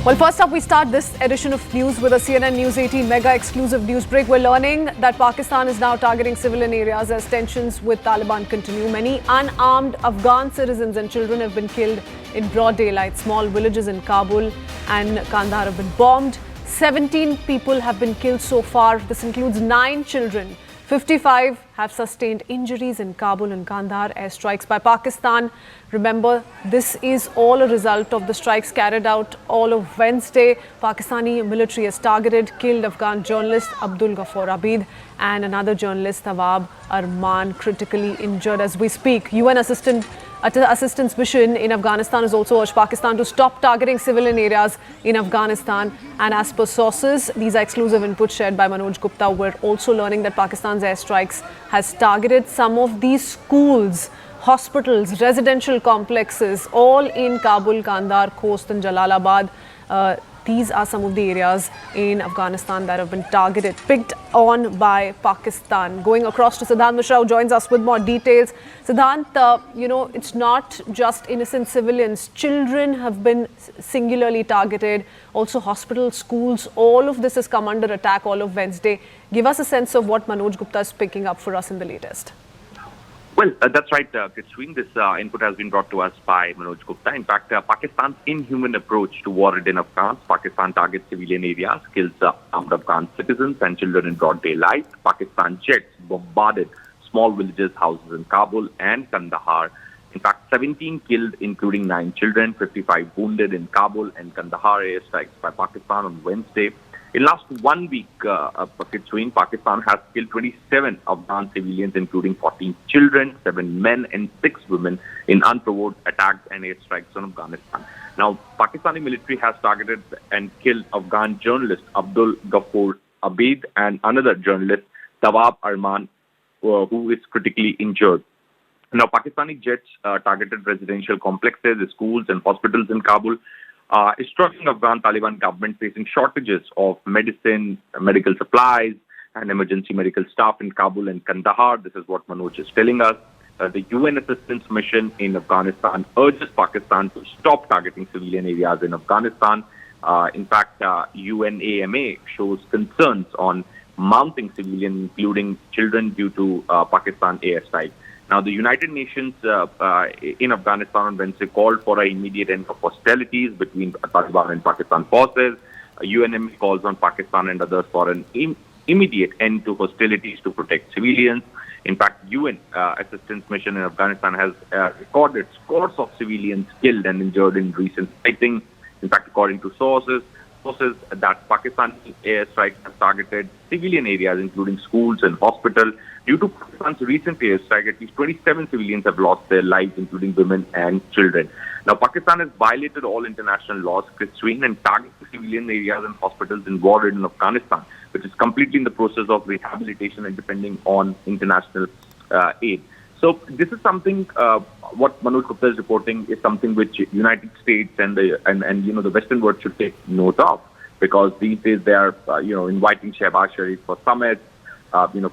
Well, first up, we start this edition of news with a CNN News 18 mega exclusive news break. We're learning that Pakistan is now targeting civilian areas as tensions with Taliban continue. Many unarmed Afghan citizens and children have been killed in broad daylight. Small villages in Kabul and Kandahar have been bombed. 17 people have been killed so far. This includes 9 children. 55 have sustained injuries in Kabul and Kandahar airstrikes by Pakistan. Remember, this is all a result of the strikes carried out all of Wednesday. Pakistani military has targeted, killed Afghan journalist Abdul Ghaffar Abid and another journalist Tawab Arman, critically injured as we speak. UN assistance mission in Afghanistan has also urged Pakistan to stop targeting civilian areas in Afghanistan. And as per sources, these are exclusive inputs shared by Manoj Gupta. We're also learning that Pakistan's airstrikes has targeted some of these schools, hospitals, residential complexes, all in Kabul, Kandahar, Khost and Jalalabad. These are some of the areas in Afghanistan that have been targeted, picked on by Pakistan. Going across to Siddhant Mishra, who joins us with more details. Siddhant, it's not just innocent civilians. Children have been singularly targeted. Also hospitals, schools, all of this has come under attack all of Wednesday. Give us a sense of what Manoj Gupta is picking up for us in the latest. Well, that's right, Katrine. This input has been brought to us by Manoj Gupta. In fact, Pakistan's inhuman approach to war-ridden Afghans. Pakistan targets civilian areas, kills armed Afghan citizens and children in broad daylight. Pakistan jets bombarded small villages, houses in Kabul and Kandahar. In fact, 17 killed, including 9 children, 55 wounded in Kabul and Kandahar airstrikes by Pakistan on Wednesday. In last 1 week, Katrine, Pakistan has killed 27 Afghan civilians, including 14 children, 7 men and 6 women in unprovoked attacks and airstrikes on Afghanistan. Now, Pakistani military has targeted and killed Afghan journalist Abdul Ghaffar Abid and another journalist, Tawab Arman, who is critically injured. Now, Pakistani jets targeted residential complexes, schools and hospitals in Kabul. Struggling Afghan Taliban government facing shortages of medicine, medical supplies and emergency medical staff in Kabul and Kandahar. This is what Manoj is telling us. The UN assistance mission in Afghanistan urges Pakistan to stop targeting civilian areas in Afghanistan. In fact, UNAMA shows concerns on mounting civilians, including children, due to Pakistan airstrike. Now, the United Nations in Afghanistan on Wednesday called for an immediate end of hostilities between Taliban and Pakistan forces. UNM calls on Pakistan and others for an immediate end to hostilities to protect civilians. In fact, UN assistance mission in Afghanistan has recorded scores of civilians killed and injured in recent fighting. In fact, according to sources that Pakistani airstrikes have targeted civilian areas, including schools and hospitals. Due to Pakistan's recent airstrike, at least 27 civilians have lost their lives, including women and children. Now, Pakistan has violated all international laws, Katrine, and targeted civilian areas and hospitals in war-ridden Afghanistan, which is completely in the process of rehabilitation and depending on international aid. So this is something, what Manoj Gupta is reporting is something which United States and the Western world should take note of, because these days they are inviting Shehbaz Sharif for summits,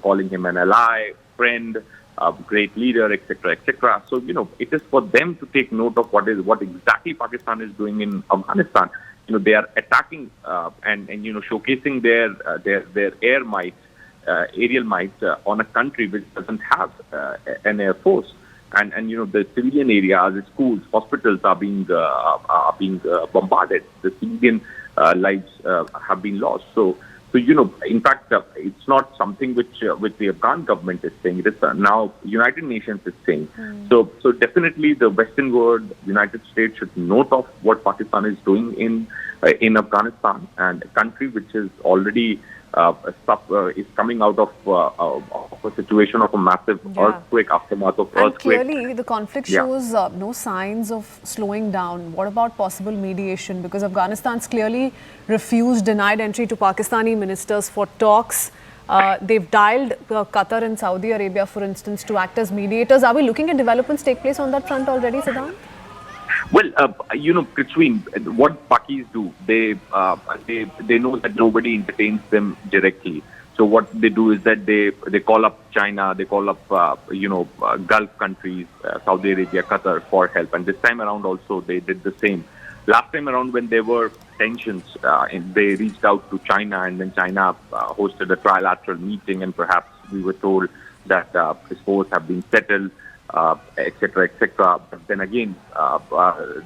calling him an ally, friend, great leader, etc., etc. So it is for them to take note of what exactly Pakistan is doing in Afghanistan. They are attacking and showcasing their air might. Aerial might on a country which doesn't have an air force, and the civilian areas, schools, hospitals are being bombarded. The civilian lives have been lost. So in fact, it's not something which the Afghan government is saying. It is now United Nations is saying. So definitely the Western world, United States should note of what Pakistan is doing in Afghanistan, and a country which is already is coming out of a situation of a massive earthquake, aftermath of earthquake. And clearly, the conflict shows no signs of slowing down. What about possible mediation? Because Afghanistan's clearly refused, denied entry to Pakistani ministers for talks. They've dialed Qatar and Saudi Arabia, for instance, to act as mediators. Are we looking at developments take place on that front already, Siddhant? Well, Katrine, what Pakis do, they know that nobody entertains them directly. So what they do is that they call up China, they call up Gulf countries, Saudi Arabia, Qatar for help. And this time around also they did the same. Last time around when there were tensions. They reached out to China, and then China hosted a trilateral meeting, and perhaps we were told that his foes have been settled, etc., etc. But then again,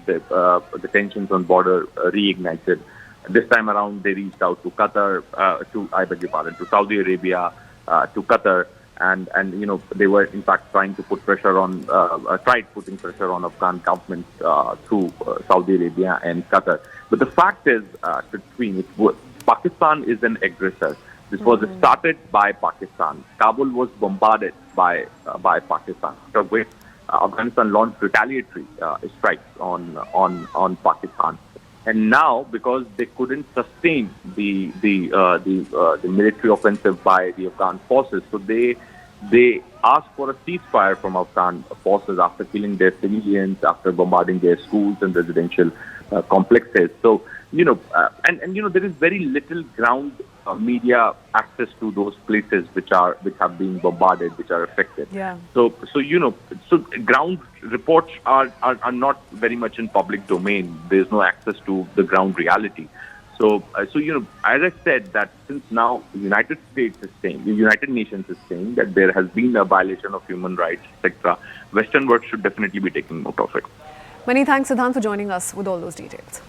the tensions on border reignited. This time around, they reached out to Qatar, to Saudi Arabia, to Qatar, and they were in fact trying to put pressure on, tried putting pressure on Afghan government through Saudi Arabia and Qatar. But the fact is, Pakistan is an aggressor. This was started by Pakistan. Kabul was bombarded by Pakistan, after which Afghanistan launched retaliatory strikes on Pakistan. And now, because they couldn't sustain the military offensive by the Afghan forces, so they asked for a ceasefire from Afghan forces after killing their civilians, after bombarding their schools and residential complexes. So there is very little ground media access to those places which have been bombarded, which are affected. Yeah. So ground reports are not very much in public domain. There's no access to the ground reality. So as I said, that since now the United Nations is saying that there has been a violation of human rights, etc., Western world should definitely be taking note of it. Many thanks, Siddhant, for joining us with all those details.